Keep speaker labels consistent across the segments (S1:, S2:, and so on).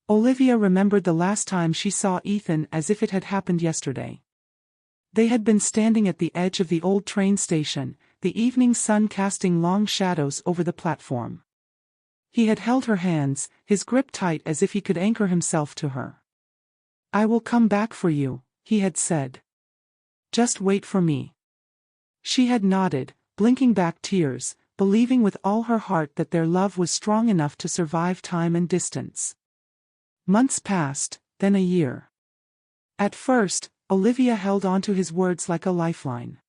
S1: Olivia remembered the last time she saw Ethan as if it had happened yesterday. They had been standing at the edge of the old train station, the evening sun casting long shadows over the platform. He had held her hands, his grip tight as if he could anchor himself to her. "I will come back for you," he had said. "Just wait for me." She had nodded, blinking back tears, believing with all her heart that their love was strong enough to survive time and distance. Months passed, then a year. At first, Olivia held on to his words like a lifeline.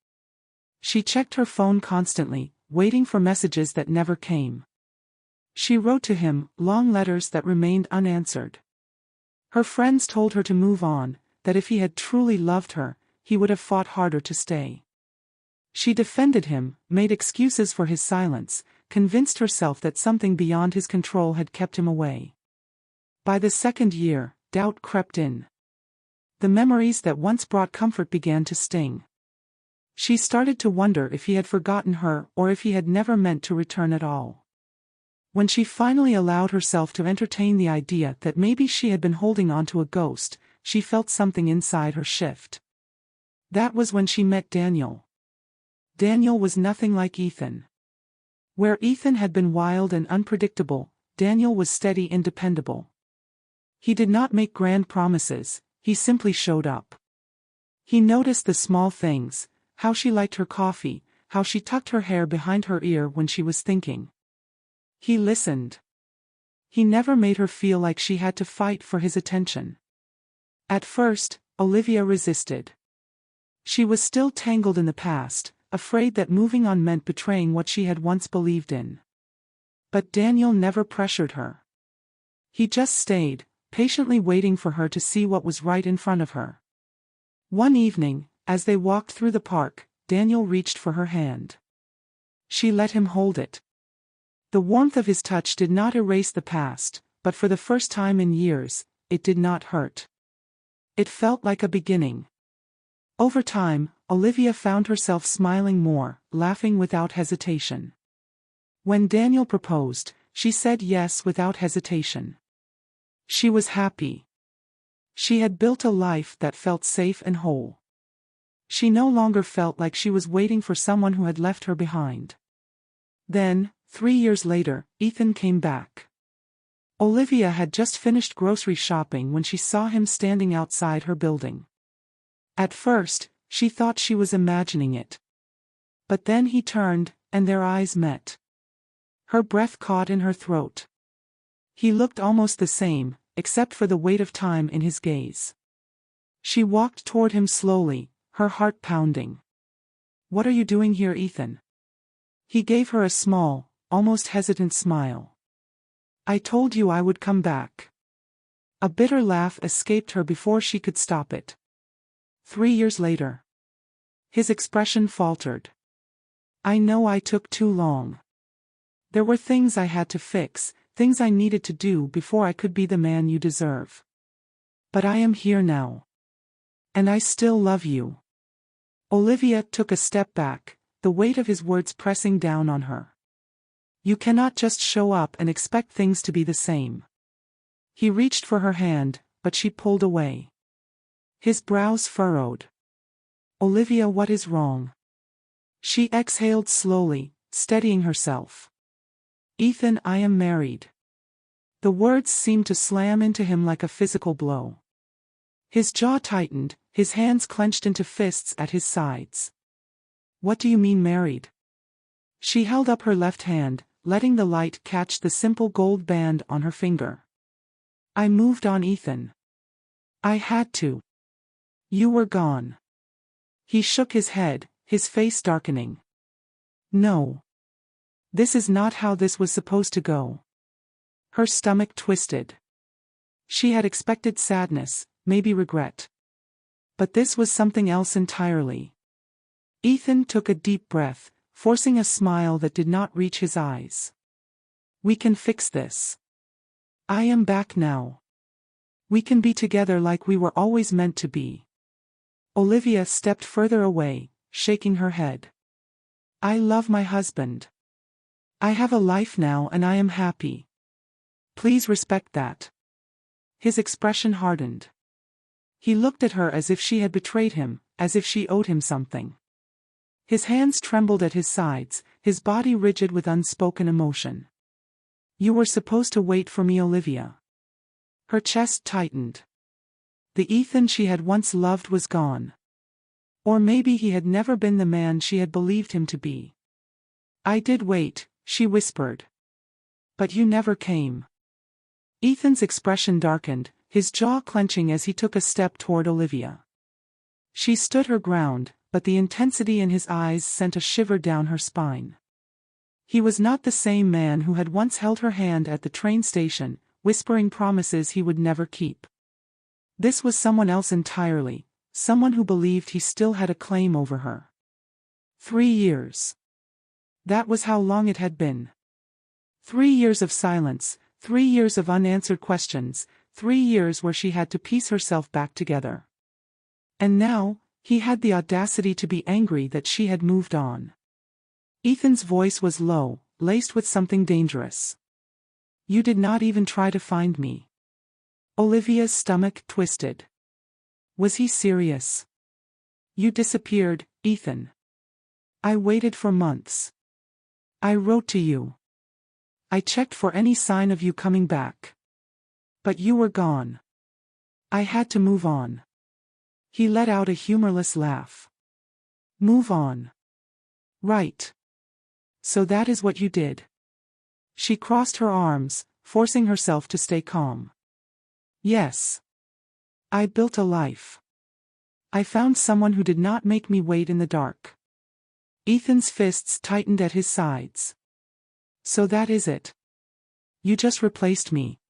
S1: She checked her phone constantly, waiting for messages that never came. She wrote to him, long letters that remained unanswered. Her friends told her to move on, that if he had truly loved her, he would have fought harder to stay. She defended him, made excuses for his silence, convinced herself that something beyond his control had kept him away. By the second year, doubt crept in. The memories that once brought comfort began to sting. She started to wonder if he had forgotten her or if he had never meant to return at all. When she finally allowed herself to entertain the idea that maybe she had been holding on to a ghost, she felt something inside her shift. That was when she met Daniel. Daniel was nothing like Ethan. Where Ethan had been wild and unpredictable, Daniel was steady and dependable. He did not make grand promises, he simply showed up. He noticed the small things, how she liked her coffee, how she tucked her hair behind her ear when she was thinking. He listened. He never made her feel like she had to fight for his attention. At first, Olivia resisted. She was still tangled in the past, afraid that moving on meant betraying what she had once believed in. But Daniel never pressured her. He just stayed, patiently waiting for her to see what was right in front of her. One evening, as they walked through the park, Daniel reached for her hand. She let him hold it. The warmth of his touch did not erase the past, but for the first time in years, it did not hurt. It felt like a beginning. Over time, Olivia found herself smiling more, laughing without hesitation. When Daniel proposed, she said yes without hesitation. She was happy. She had built a life that felt safe and whole. She no longer felt like she was waiting for someone who had left her behind. Then, 3 years later, Ethan came back. Olivia had just finished grocery shopping when she saw him standing outside her building. At first, she thought she was imagining it. But then he turned, and their eyes met. Her breath caught in her throat. He looked almost the same, except for the weight of time in his gaze. She walked toward him slowly, her heart pounding. "What are you doing here, Ethan?" He gave her a small, almost hesitant smile. "I told you I would come back." A bitter laugh escaped her before she could stop it. 3 years later. His expression faltered. "I know I took too long. There were things I had to fix, things I needed to do before I could be the man you deserve. But I am here now. And I still love you." Olivia took a step back, the weight of his words pressing down on her. You cannot just show up and expect things to be the same. He reached for her hand, but she pulled away. His brows furrowed. "Olivia, what is wrong?" She exhaled slowly, steadying herself. "Ethan, I am married." The words seemed to slam into him like a physical blow. His jaw tightened, his hands clenched into fists at his sides. "What do you mean married?" She held up her left hand, letting the light catch the simple gold band on her finger. "I moved on, Ethan. I had to. You were gone." He shook his head, his face darkening. "No. This is not how this was supposed to go." Her stomach twisted. She had expected sadness, maybe regret. But this was something else entirely. Ethan took a deep breath, forcing a smile that did not reach his eyes. "We can fix this. I am back now. We can be together like we were always meant to be." Olivia stepped further away, shaking her head. "I love my husband. I have a life now and I am happy. Please respect that." His expression hardened. He looked at her as if she had betrayed him, as if she owed him something. His hands trembled at his sides, his body rigid with unspoken emotion. "You were supposed to wait for me, Olivia." Her chest tightened. The Ethan she had once loved was gone. Or maybe he had never been the man she had believed him to be. "I did wait," she whispered. "But you never came." Ethan's expression darkened, his jaw clenching as he took a step toward Olivia. She stood her ground, but the intensity in his eyes sent a shiver down her spine. He was not the same man who had once held her hand at the train station, whispering promises he would never keep. This was someone else entirely, someone who believed he still had a claim over her. 3 years. That was how long it had been. 3 years of silence, 3 years of unanswered questions, 3 years where she had to piece herself back together. And now, he had the audacity to be angry that she had moved on. Ethan's voice was low, laced with something dangerous. "You did not even try to find me." Olivia's stomach twisted. Was he serious? "You disappeared, Ethan. I waited for months. I wrote to you. I checked for any sign of you coming back. But you were gone. I had to move on." He let out a humorless laugh. "Move on. Right. So that is what you did." She crossed her arms, forcing herself to stay calm. "Yes. I built a life. I found someone who did not make me wait in the dark." Ethan's fists tightened at his sides. "So that is it. You just replaced me."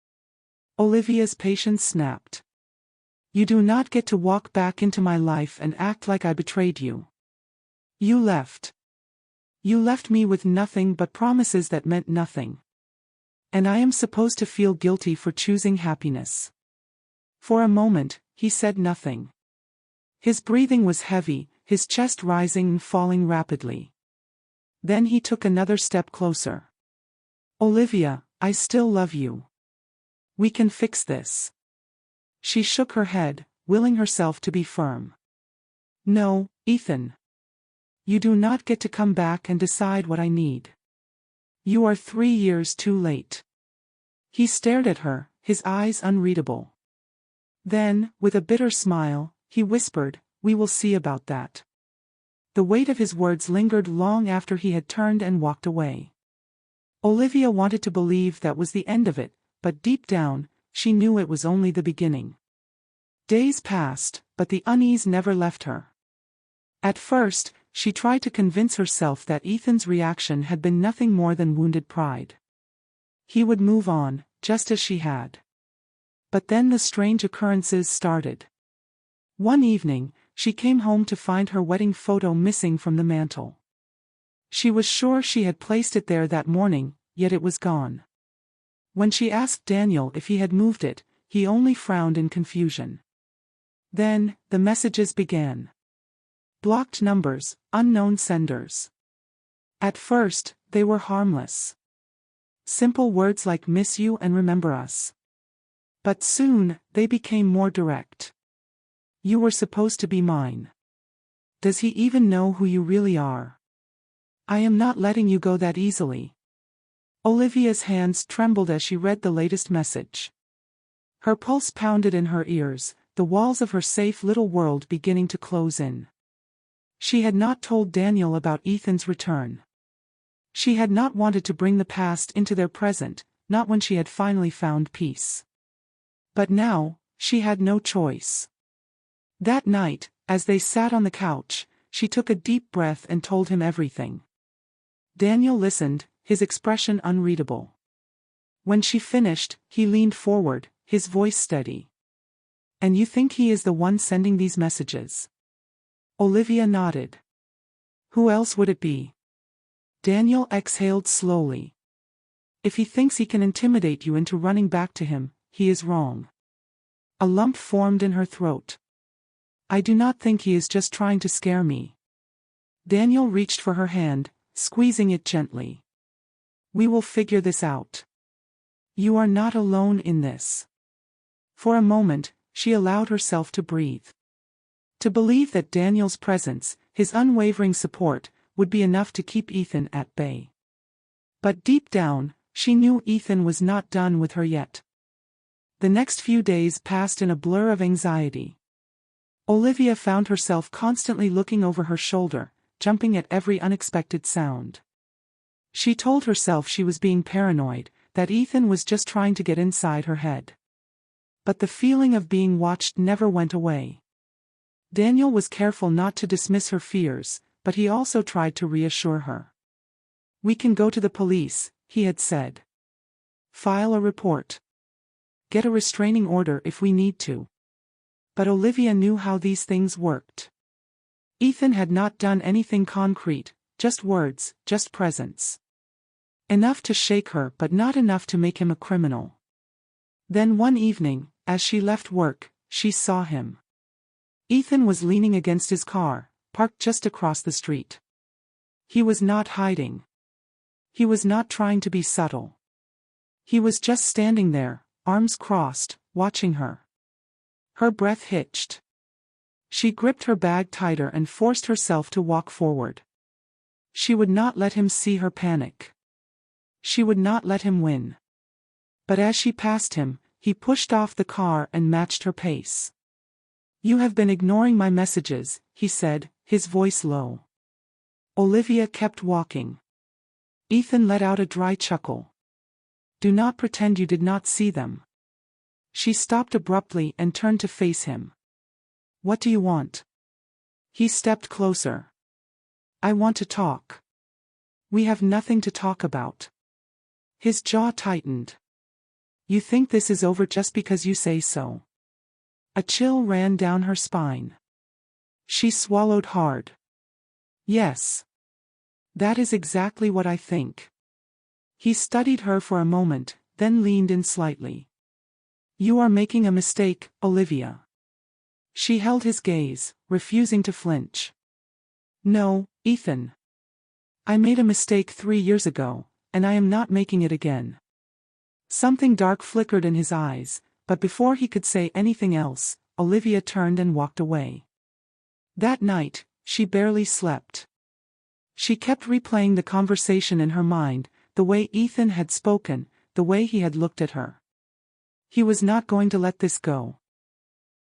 S1: Olivia's patience snapped. "You do not get to walk back into my life and act like I betrayed you. You left. You left me with nothing but promises that meant nothing. And I am supposed to feel guilty for choosing happiness." For a moment, he said nothing. His breathing was heavy, his chest rising and falling rapidly. Then he took another step closer. "Olivia, I still love you. We can fix this." She shook her head, willing herself to be firm. "No, Ethan. You do not get to come back and decide what I need. You are 3 years too late." He stared at her, his eyes unreadable. Then, with a bitter smile, he whispered, "We will see about that." The weight of his words lingered long after he had turned and walked away. Olivia wanted to believe that was the end of it, but deep down, she knew it was only the beginning. Days passed, but the unease never left her. At first, she tried to convince herself that Ethan's reaction had been nothing more than wounded pride. He would move on, just as she had. But then the strange occurrences started. One evening, she came home to find her wedding photo missing from the mantel. She was sure she had placed it there that morning, yet it was gone. When she asked Daniel if he had moved it, he only frowned in confusion. Then, the messages began. Blocked numbers, unknown senders. At first, they were harmless. Simple words like "miss you" and "remember us." But soon, they became more direct. "You were supposed to be mine. Does he even know who you really are? I am not letting you go that easily." Olivia's hands trembled as she read the latest message. Her pulse pounded in her ears, the walls of her safe little world beginning to close in. She had not told Daniel about Ethan's return. She had not wanted to bring the past into their present, not when she had finally found peace. But now, she had no choice. That night, as they sat on the couch, she took a deep breath and told him everything. Daniel listened, his expression unreadable. When she finished, he leaned forward, his voice steady. "And you think he is the one sending these messages?" Olivia nodded. "Who else would it be?" Daniel exhaled slowly. "If he thinks he can intimidate you into running back to him, he is wrong." A lump formed in her throat. "I do not think he is just trying to scare me." Daniel reached for her hand, squeezing it gently. "We will figure this out. You are not alone in this. For a moment, she allowed herself to breathe. To believe that Daniel's presence, his unwavering support, would be enough to keep Ethan at bay. But deep down, she knew Ethan was not done with her yet. The next few days passed in a blur of anxiety. Olivia found herself constantly looking over her shoulder, jumping at every unexpected sound. She told herself she was being paranoid, that Ethan was just trying to get inside her head. But the feeling of being watched never went away. Daniel was careful not to dismiss her fears, but he also tried to reassure her. "We can go to the police," he had said. "File a report. Get a restraining order if we need to." But Olivia knew how these things worked. Ethan had not done anything concrete, just words, just presence. Enough to shake her but not enough to make him a criminal. Then one evening, as she left work, she saw him. Ethan was leaning against his car, parked just across the street. He was not hiding. He was not trying to be subtle. He was just standing there, arms crossed, watching her. Her breath hitched. She gripped her bag tighter and forced herself to walk forward. She would not let him see her panic. She would not let him win. But as she passed him, he pushed off the car and matched her pace. "You have been ignoring my messages," he said, his voice low. Olivia kept walking. Ethan let out a dry chuckle. "Do not pretend you did not see them." She stopped abruptly and turned to face him. "What do you want?" He stepped closer. "I want to talk." "We have nothing to talk about." His jaw tightened. "You think this is over just because you say so." A chill ran down her spine. She swallowed hard. "Yes. That is exactly what I think." He studied her for a moment, then leaned in slightly. "You are making a mistake, Olivia." She held his gaze, refusing to flinch. "No, Ethan. I made a mistake 3 years ago, and I am not making it again." Something dark flickered in his eyes, but before he could say anything else, Olivia turned and walked away. That night, she barely slept. She kept replaying the conversation in her mind, the way Ethan had spoken, the way he had looked at her. He was not going to let this go.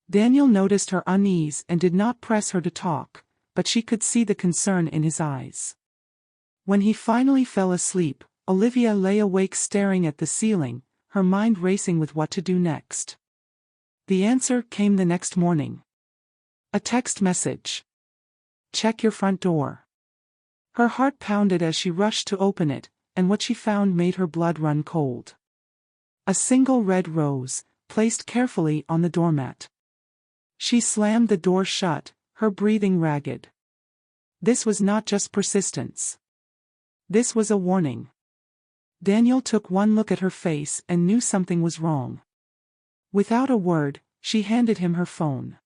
S1: Daniel noticed her unease and did not press her to talk, but she could see the concern in his eyes. When he finally fell asleep, Olivia lay awake staring at the ceiling, her mind racing with what to do next. The answer came the next morning. A text message. "Check your front door." Her heart pounded as she rushed to open it, and what she found made her blood run cold. A single red rose, placed carefully on the doormat. She slammed the door shut, her breathing ragged. This was not just persistence. This was a warning. Daniel took one look at her face and knew something was wrong. Without a word, she handed him her phone.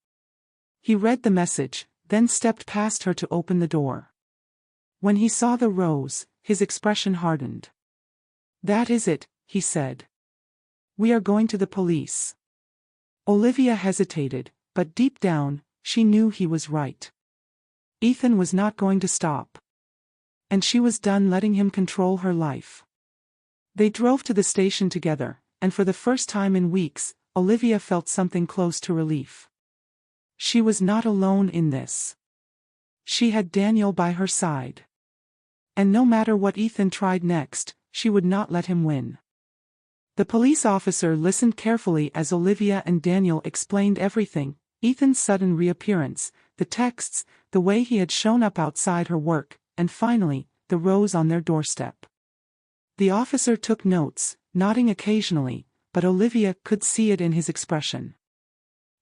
S1: He read the message, then stepped past her to open the door. When he saw the rose, his expression hardened. "That is it," he said. "We are going to the police." Olivia hesitated, but deep down, she knew he was right. Ethan was not going to stop. And she was done letting him control her life. They drove to the station together, and for the first time in weeks, Olivia felt something close to relief. She was not alone in this. She had Daniel by her side. And no matter what Ethan tried next, she would not let him win. The police officer listened carefully as Olivia and Daniel explained everything: Ethan's sudden reappearance, the texts, the way he had shown up outside her work, and finally, the rose on their doorstep. The officer took notes, nodding occasionally, but Olivia could see it in his expression.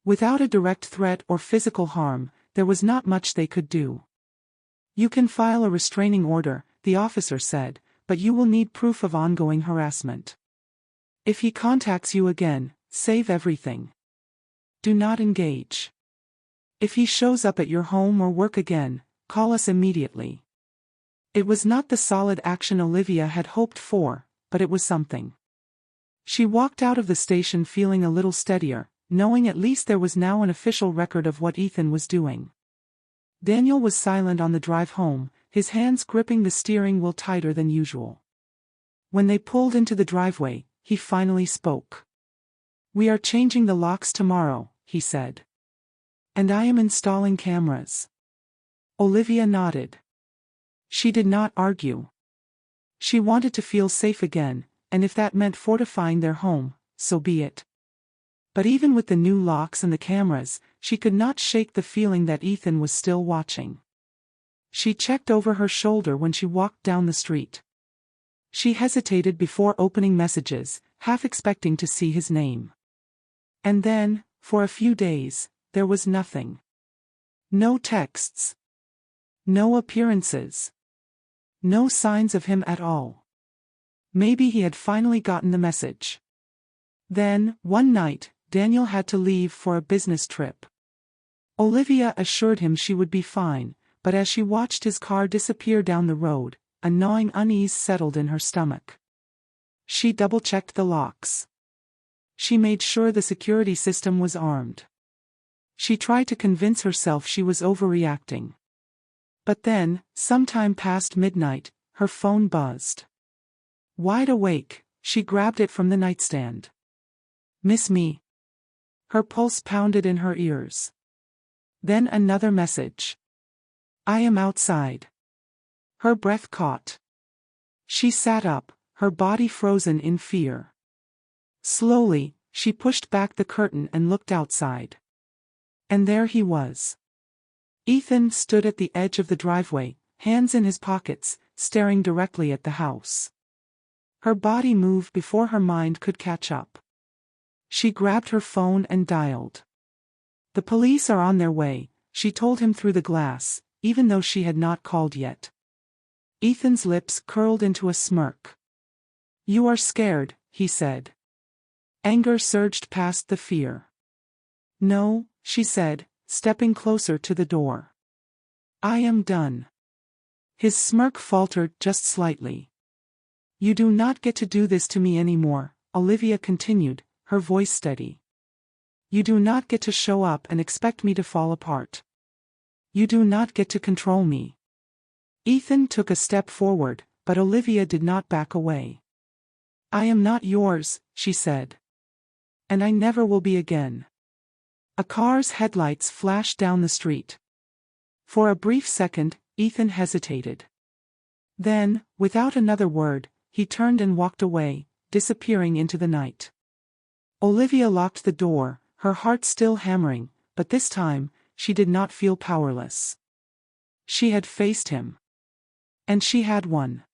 S1: Without a direct threat or physical harm, there was not much they could do. "You can file a restraining order," the officer said, "but you will need proof of ongoing harassment. If he contacts you again, save everything. Do not engage. If he shows up at your home or work again, call us immediately." It was not the solid action Olivia had hoped for, but it was something. She walked out of the station feeling a little steadier, knowing at least there was now an official record of what Ethan was doing. Daniel was silent on the drive home, his hands gripping the steering wheel tighter than usual. When they pulled into the driveway, he finally spoke. "We are changing the locks tomorrow," he said. "And I am installing cameras." Olivia nodded. She did not argue. She wanted to feel safe again, and if that meant fortifying their home, so be it. But even with the new locks and the cameras, she could not shake the feeling that Ethan was still watching. She checked over her shoulder when she walked down the street. She hesitated before opening messages, half expecting to see his name. And then, for a few days, there was nothing. No texts. No appearances. No signs of him at all. Maybe he had finally gotten the message. Then, one night, Daniel had to leave for a business trip. Olivia assured him she would be fine, but as she watched his car disappear down the road, a gnawing unease settled in her stomach. She double-checked the locks. She made sure the security system was armed. She tried to convince herself she was overreacting. But then, sometime past midnight, her phone buzzed. Wide awake, she grabbed it from the nightstand. "Miss me?" Her pulse pounded in her ears. Then another message. "I am outside." Her breath caught. She sat up, her body frozen in fear. Slowly, she pushed back the curtain and looked outside. And there he was. Ethan stood at the edge of the driveway, hands in his pockets, staring directly at the house. Her body moved before her mind could catch up. She grabbed her phone and dialed. "The police are on their way," she told him through the glass, even though she had not called yet. Ethan's lips curled into a smirk. "You are scared," he said. Anger surged past the fear. "No," she said, stepping closer to the door. "I am done." His smirk faltered just slightly. "You do not get to do this to me anymore," Olivia continued, her voice steady. "You do not get to show up and expect me to fall apart. You do not get to control me." Ethan took a step forward, but Olivia did not back away. "I am not yours," she said. "And I never will be again." A car's headlights flashed down the street. For a brief second, Ethan hesitated. Then, without another word, he turned and walked away, disappearing into the night. Olivia locked the door, her heart still hammering, but this time, she did not feel powerless. She had faced him. And she had won.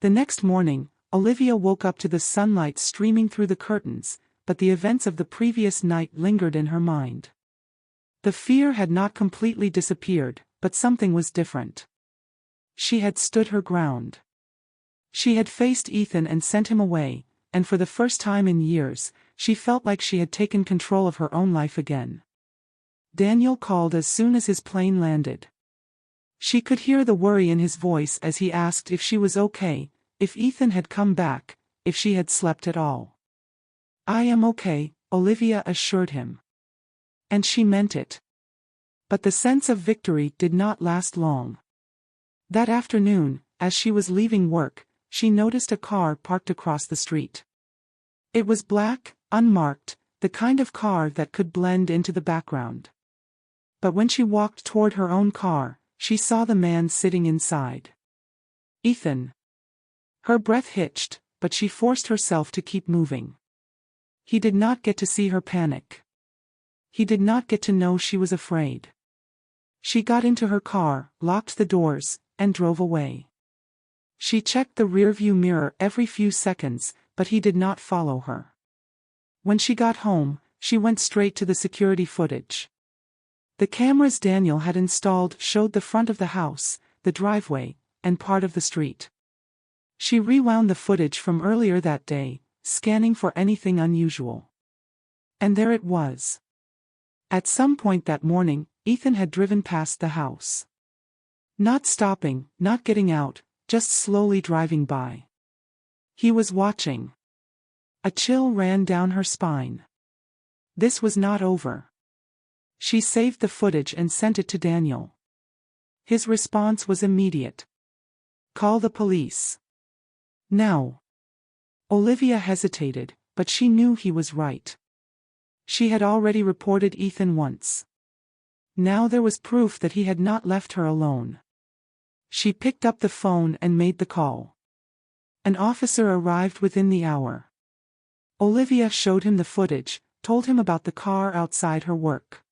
S1: The next morning, Olivia woke up to the sunlight streaming through the curtains, but the events of the previous night lingered in her mind. The fear had not completely disappeared, but something was different. She had stood her ground. She had faced Ethan and sent him away, and for the first time in years, she felt like she had taken control of her own life again. Daniel called as soon as his plane landed. She could hear the worry in his voice as he asked if she was okay, if Ethan had come back, if she had slept at all. "I am okay," Olivia assured him. And she meant it. But the sense of victory did not last long. That afternoon, as she was leaving work, she noticed a car parked across the street. It was black, unmarked, the kind of car that could blend into the background. But when she walked toward her own car, she saw the man sitting inside. Ethan. Her breath hitched, but she forced herself to keep moving. He did not get to see her panic. He did not get to know she was afraid. She got into her car, locked the doors, and drove away. She checked the rearview mirror every few seconds, but he did not follow her. When she got home, she went straight to the security footage. The cameras Daniel had installed showed the front of the house, the driveway, and part of the street. She rewound the footage from earlier that day, scanning for anything unusual. And there it was. At some point that morning, Ethan had driven past the house. Not stopping, not getting out, just slowly driving by. He was watching. A chill ran down her spine. This was not over. She saved the footage and sent it to Daniel. His response was immediate. "Call the police. Now." Olivia hesitated, but she knew he was right. She had already reported Ethan once. Now there was proof that he had not left her alone. She picked up the phone and made the call. An officer arrived within the hour. Olivia showed him the footage, told him about the car outside her work.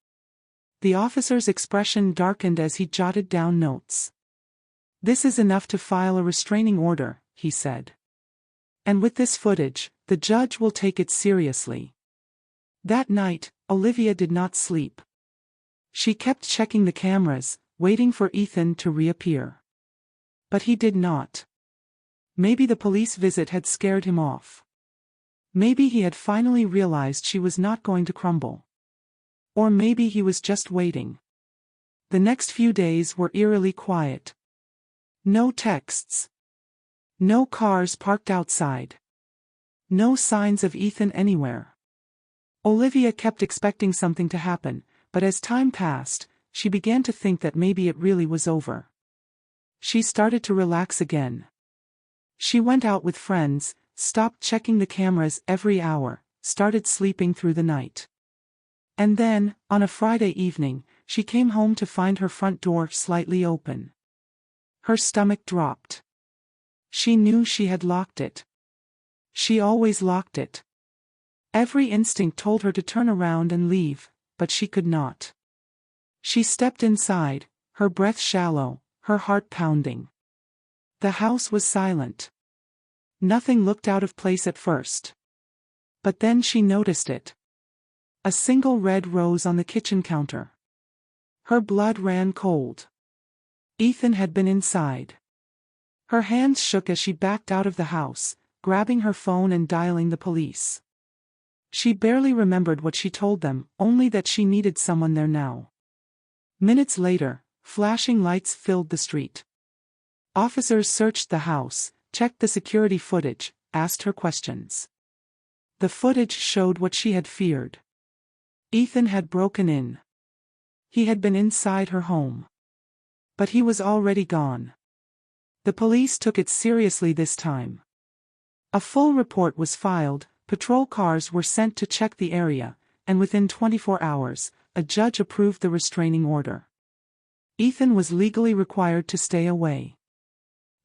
S1: The officer's expression darkened as he jotted down notes. "This is enough to file a restraining order," he said. "And with this footage, the judge will take it seriously." That night, Olivia did not sleep. She kept checking the cameras, waiting for Ethan to reappear. But he did not. Maybe the police visit had scared him off. Maybe he had finally realized she was not going to crumble. Or maybe he was just waiting. The next few days were eerily quiet. No texts. No cars parked outside. No signs of Ethan anywhere. Olivia kept expecting something to happen, but as time passed, she began to think that maybe it really was over. She started to relax again. She went out with friends, stopped checking the cameras every hour, started sleeping through the night. And then, on a Friday evening, she came home to find her front door slightly open. Her stomach dropped. She knew she had locked it. She always locked it. Every instinct told her to turn around and leave, but she could not. She stepped inside, her breath shallow, her heart pounding. The house was silent. Nothing looked out of place at first. But then she noticed it. A single red rose on the kitchen counter. Her blood ran cold. Ethan had been inside. Her hands shook as she backed out of the house, grabbing her phone and dialing the police. She barely remembered what she told them, only that she needed someone there now. Minutes later, flashing lights filled the street. Officers searched the house, checked the security footage, asked her questions. The footage showed what she had feared. Ethan had broken in. He had been inside her home. But he was already gone. The police took it seriously this time. A full report was filed, patrol cars were sent to check the area, and within 24 hours, a judge approved the restraining order. Ethan was legally required to stay away.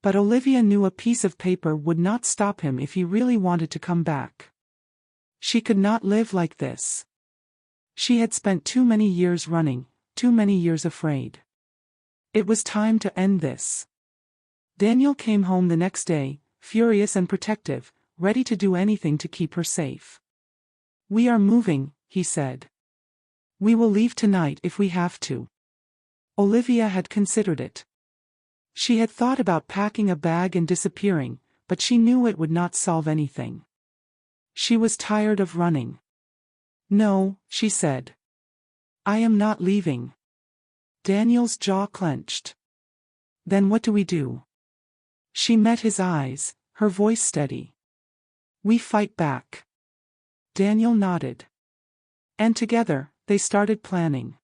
S1: But Olivia knew a piece of paper would not stop him if he really wanted to come back. She could not live like this. She had spent too many years running, too many years afraid. It was time to end this. Daniel came home the next day, furious and protective, ready to do anything to keep her safe. "We are moving," he said. "We will leave tonight if we have to." Olivia had considered it. She had thought about packing a bag and disappearing, but she knew it would not solve anything. She was tired of running. "No," she said. "I am not leaving." Daniel's jaw clenched. "Then what do we do?" She met his eyes, her voice steady. "We fight back." Daniel nodded. And together, they started planning.